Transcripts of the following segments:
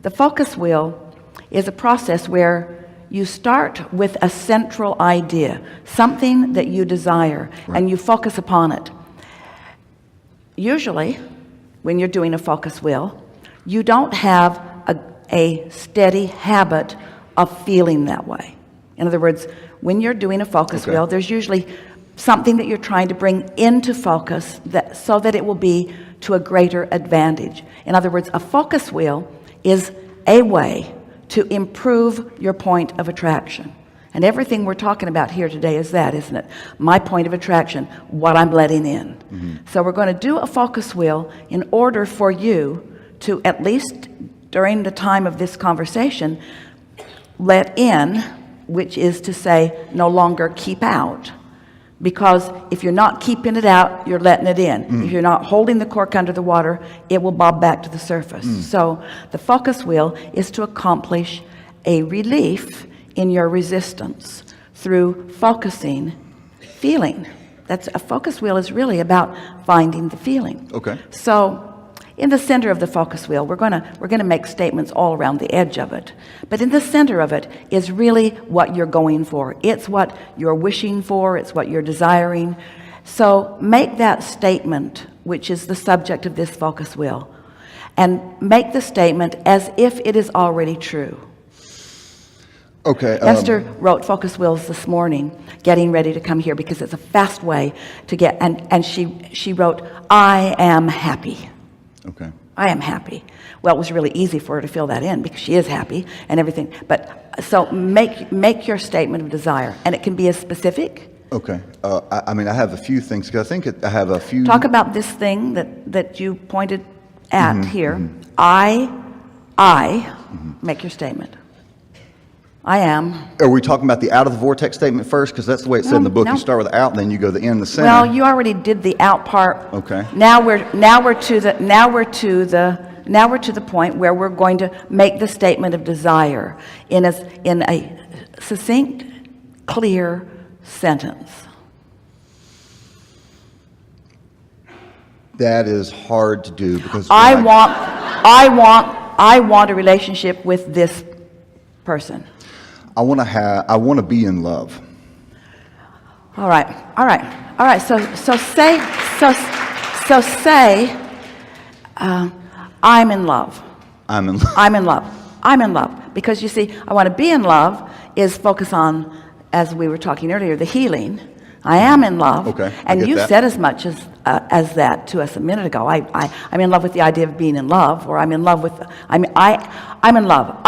The focus wheel is a process where you start with a central idea, something that you desire, and you focus upon it. Usually, when you're doing a focus wheel, you don't have a steady habit of feeling that way. In other words, when you're doing a focus wheel, there's usually something that you're trying to bring into focus so that it will be to a greater advantage. In other words, a focus wheel is a way to improve your point of attraction. And everything we're talking about here today is that, isn't it? My point of attraction, what I'm letting in. So we're going to do a focus wheel in order for you to, at least during the time of this conversation, let in, which is to say no longer keep out. Because if you're not keeping it out, you're letting it in. If you're not holding the cork under the water, it will bob back to the surface. So the focus wheel is to accomplish a relief in your resistance through focusing, feeling. That's a focus wheel is really about finding the feeling. So in the center of the focus wheel, we're gonna make statements all around the edge of it, but in the center of it is really what you're going for. It's what you're wishing for, it's what you're desiring. So make that statement, which is the subject of this focus wheel, and make the statement as if it is already true. Esther wrote focus wheels this morning, getting ready to come here, because it's a fast way to get, and she wrote, I am happy. I am happy. Well, it was really easy for her to fill that in because she is happy and everything. But so make your statement of desire, and it can be as specific. I mean, I have a few things, because I think I have a few. Talk about this thing that you pointed at here. Make your statement. I am. Are we talking about the out of the vortex statement first? Because that's the way it said in the book. You start with the out, and then you go to the in the center. Well, you already did the out part. Now we're to the point where we're going to make the statement of desire in a succinct, clear sentence. That is hard to do, because I want a relationship with this person. I want to be in love. All right. So say, I'm in love. I'm in love. Because you see, I want to be in love is focus on, as we were talking earlier, the healing. I am in love. And you said as much as that to us a minute ago. I'm in love with the idea of being in love, or I'm in love with, I'm in love.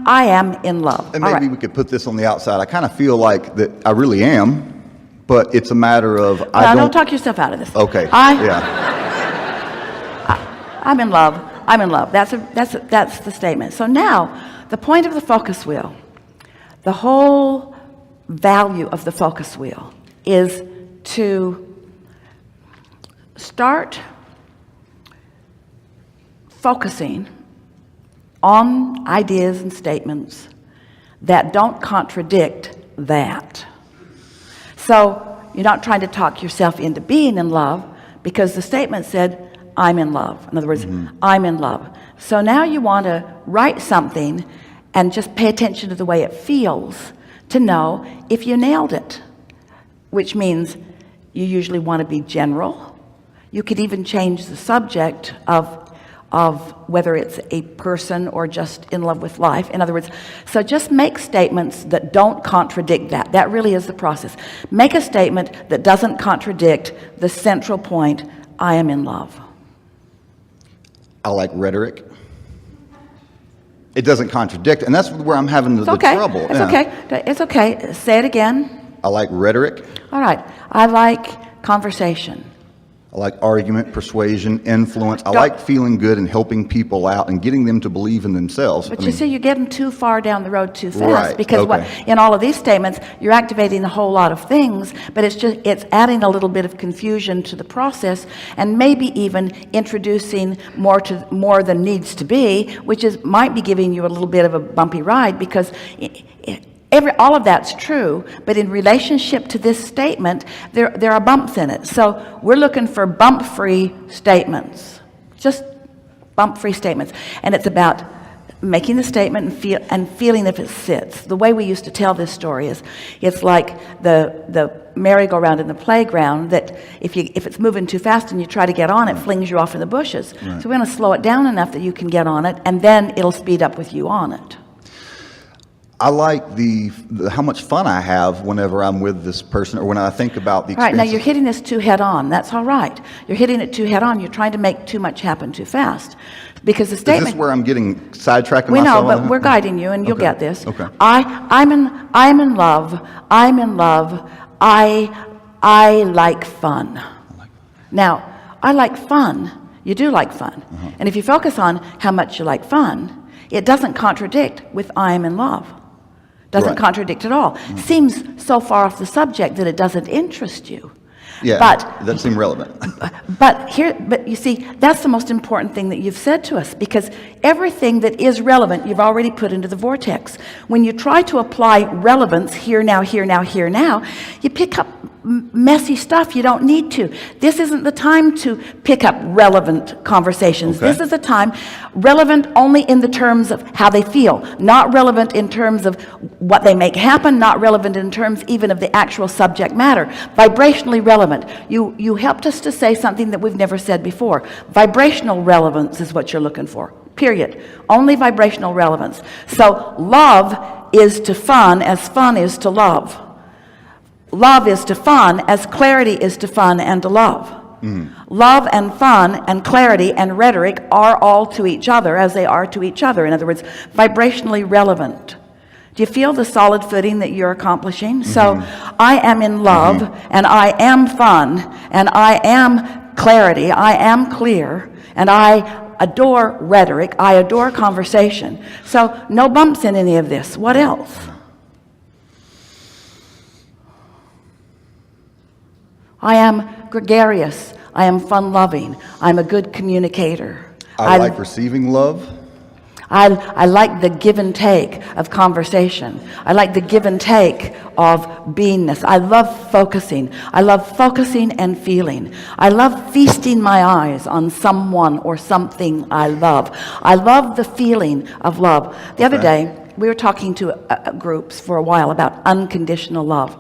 I am in love. And maybe we could put this on the outside. I kind of feel like that I really am, but it's a matter of don't talk yourself out of this. I'm in love. I'm in love. That's the statement. So now, the point of the focus wheel, the whole value of the focus wheel is to start focusing on ideas and statements that don't contradict that. So you're not trying to talk yourself into being in love, because the statement said, I'm in love. In other words, I'm in love. So now you want to write something and just pay attention to the way it feels to know if you nailed it, which means you usually want to be general. You could even change the subject of whether it's a person or just in love with life. In other words, so just make statements that don't contradict that. That really is the process. Make a statement that doesn't contradict the central point, I am in love. I like rhetoric. It doesn't contradict, and that's where I'm having the trouble. It's okay. Say it again. I like rhetoric. All right. I like conversation. I like argument, persuasion, influence. I like feeling good and helping people out and getting them to believe in themselves. But you see, you're getting too far down the road too fast, because in all of these statements, you're activating a whole lot of things, but it's adding a little bit of confusion to the process, and maybe even introducing more than needs to be, which might be giving you a little bit of a bumpy ride, because all of that's true, but in relationship to this statement, there are bumps in it. So we're looking for bump-free statements, just bump-free statements. And it's about making the statement and feeling if it sits. The way we used to tell this story is, it's like the merry-go-round in the playground, that if it's moving too fast and you try to get on it, flings you off in the bushes. Right. So we're going to slow it down enough that you can get on it, and then it'll speed up with you on it. I like the how much fun I have whenever I'm with this person, or when I think about the All right, experience. now you're hitting this too head on. That's all right. You're hitting it too head on. You're trying to make too much happen too fast. Because the statement... Is this where I'm getting sidetracked? We know, but we're guiding you, and you'll get this. Okay. I'm in love. I'm in love. I like fun. Now, I like fun. You do like fun. And if you focus on how much you like fun, it doesn't contradict with I'm in love. Doesn't Right. contradict at all. Seems so far off the subject that it doesn't interest you. Yeah, But that doesn't seem relevant. But you see, that's the most important thing that you've said to us, because everything that is relevant, you've already put into the vortex. When you try to apply relevance here, now, here, now, here, now, you pick up messy stuff you don't need to. This isn't the time to pick up relevant conversations. Okay. This is the time relevant only in the terms of how they feel, not relevant in terms of what they make happen, not relevant in terms even of the actual subject matter. Vibrationally relevant. You helped us to say something that we've never said before. Vibrational relevance is what you're looking for. Period. Only vibrational relevance. So love is to fun as fun is to love. Love is to fun as clarity is to fun and to love. Love and fun and clarity and rhetoric are all to each other as they are to each other. In other words, vibrationally relevant. Do you feel the solid footing that you're accomplishing? So I am in love, and I am fun, and I am clarity, I am clear, and I adore rhetoric, I adore conversation. So no bumps in any of this. What else? I am gregarious. I am fun-loving. I'm a good communicator. I like receiving love. I like the give and take of conversation. I like the give and take of beingness. I love focusing. I love focusing and feeling. I love feasting my eyes on someone or something I love. I love the feeling of love. The other day, we were talking to groups for a while about unconditional love.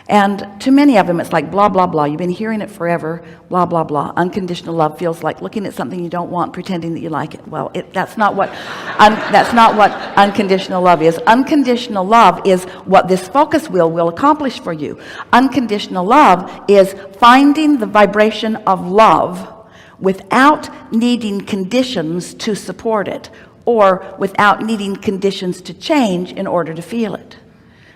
And to many of them, it's like blah, blah, blah. You've been hearing it forever, blah, blah, blah. Unconditional love feels like looking at something you don't want, pretending that you like it. Well, that's not what unconditional love is. Unconditional love is what this focus wheel will accomplish for you. Unconditional love is finding the vibration of love without needing conditions to support it, or without needing conditions to change in order to feel it.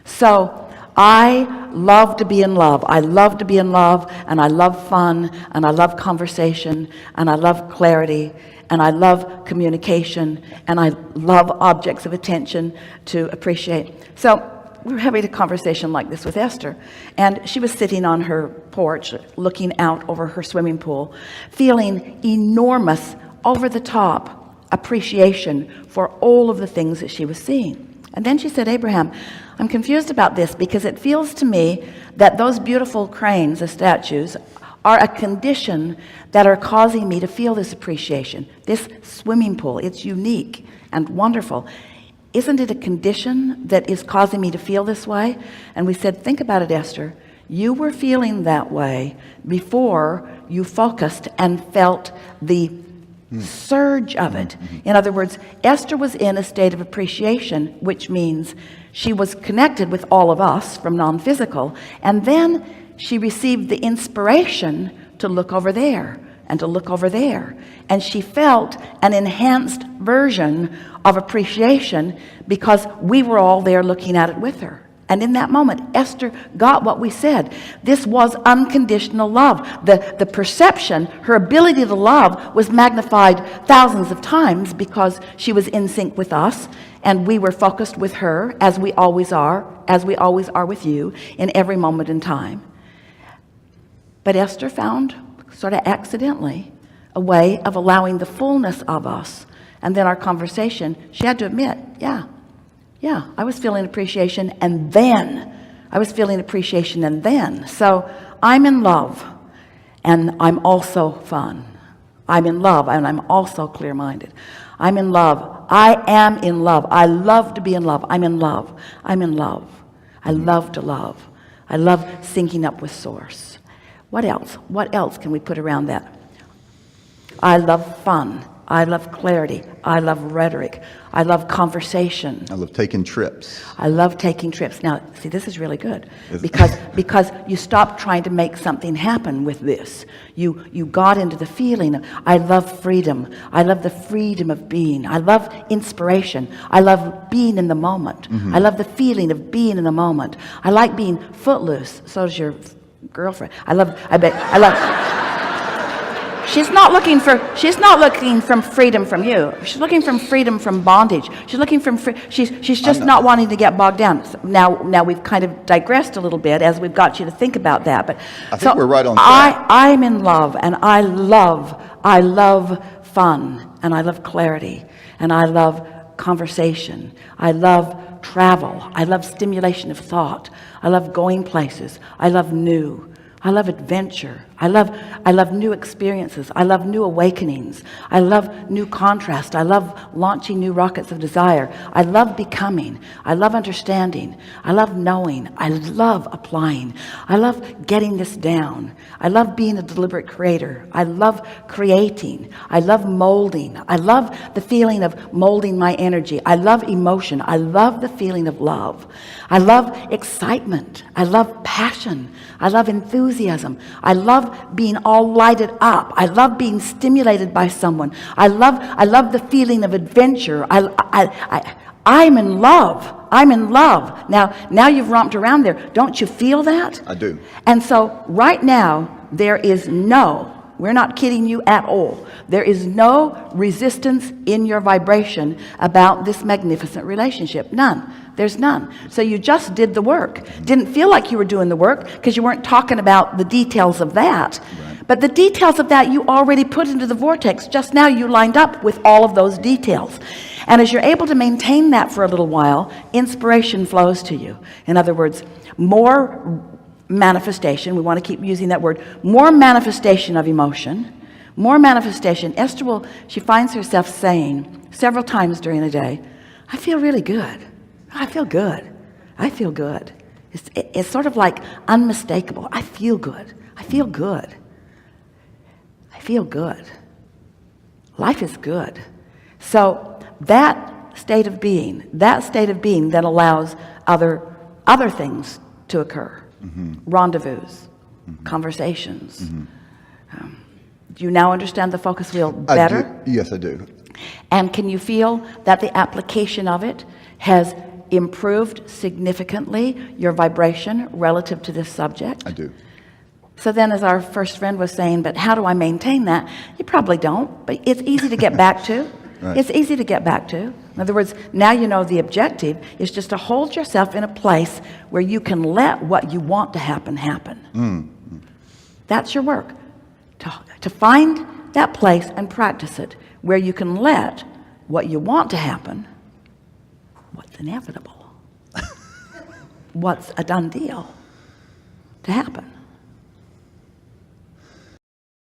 So I love to be in love. I love to be in love, and I love fun, and I love conversation, and I love clarity, and I love communication, and I love objects of attention to appreciate. So we were having a conversation like this with Esther, and she was sitting on her porch looking out over her swimming pool, feeling enormous, over-the-top appreciation for all of the things that she was seeing. And then she said, Abraham, I'm confused about this, because it feels to me that those beautiful cranes, the statues, are a condition that are causing me to feel this appreciation. This swimming pool, it's unique and wonderful. Isn't it a condition that is causing me to feel this way? And we said, think about it, Esther. You were feeling that way before you focused and felt the surge of it. In other words, Esther was in a state of appreciation, which means she was connected with all of us from non-physical, and then she received the inspiration to look over there and to look over there, and she felt an enhanced version of appreciation because we were all there looking at it with her. And in that moment, Esther got what we said. This was unconditional love. The perception, her ability to love, was magnified thousands of times because she was in sync with us, and we were focused with her, as we always are with you, in every moment in time. But Esther found, sort of accidentally, a way of allowing the fullness of us. And then our conversation, she had to admit, yeah, I was feeling appreciation, and then I was feeling appreciation, and then. So I'm in love, and I'm also fun. I'm in love, and I'm also clear-minded. I'm in love. I am in love. I love to be in love. I'm in love. I'm in love. I love to love. I love syncing up with Source. What else? What else can we put around that? I love fun. I love clarity. I love rhetoric. I love conversation. I love taking trips. I love taking trips. Now, see, this is really good because you stop trying to make something happen with this. You got into the feeling of, I love freedom. I love the freedom of being. I love inspiration. I love being in the moment. I love the feeling of being in the moment. I like being footloose. So does your girlfriend. I love. She's not looking from freedom from you. She's looking from freedom from bondage. She's looking from she's just not wanting to get bogged down. Now we've kind of digressed a little bit as we've got you to think about that. But I think we're right on track. I'm in love, and I love fun, and I love clarity, and I love conversation. I love travel. I love stimulation of thought. I love going places. I love new. I love adventure. I love new experiences. I love new awakenings. I love new contrast. I love launching new rockets of desire. I love becoming. I love understanding. I love knowing. I love applying. I love getting this down. I love being a deliberate creator. I love creating. I love molding. I love the feeling of molding my energy. I love emotion. I love the feeling of love. I love excitement. I love passion. I love enthusiasm. I love being all lighted up. I love being stimulated by someone. I love the feeling of adventure. I'm in love. I'm in love. Now you've romped around there. Don't you feel that? I do. And so right now there is we're not kidding you at all. There is no resistance in your vibration about this magnificent relationship. None. There's none. So you just did the work. Didn't feel like you were doing the work because you weren't talking about the details of that. Right. But the details of that you already put into the vortex. Just now you lined up with all of those details. And as you're able to maintain that for a little while, inspiration flows to you. In other words, more manifestation. We want to keep using that word. More manifestation of emotion. More manifestation. Esther she finds herself saying several times during the day, I feel really good. I feel good. I feel good. It's sort of like unmistakable. I feel good. I feel good. I feel good. Life is good. So that state of being then allows other things to occur. Rendezvous, conversations. Do you now understand the focus wheel better? Yes, I do. And can you feel that the application of it has improved significantly your vibration relative to this subject? I do. So then, as our first friend was saying, but how do I maintain that? You probably don't, but it's easy to get back to. Right. It's easy to get back to. In other words, now you know the objective is just to hold yourself in a place where you can let what you want to happen. That's your work. To find that place and practice it where you can let what you want to happen, what's inevitable, what's a done deal, to happen.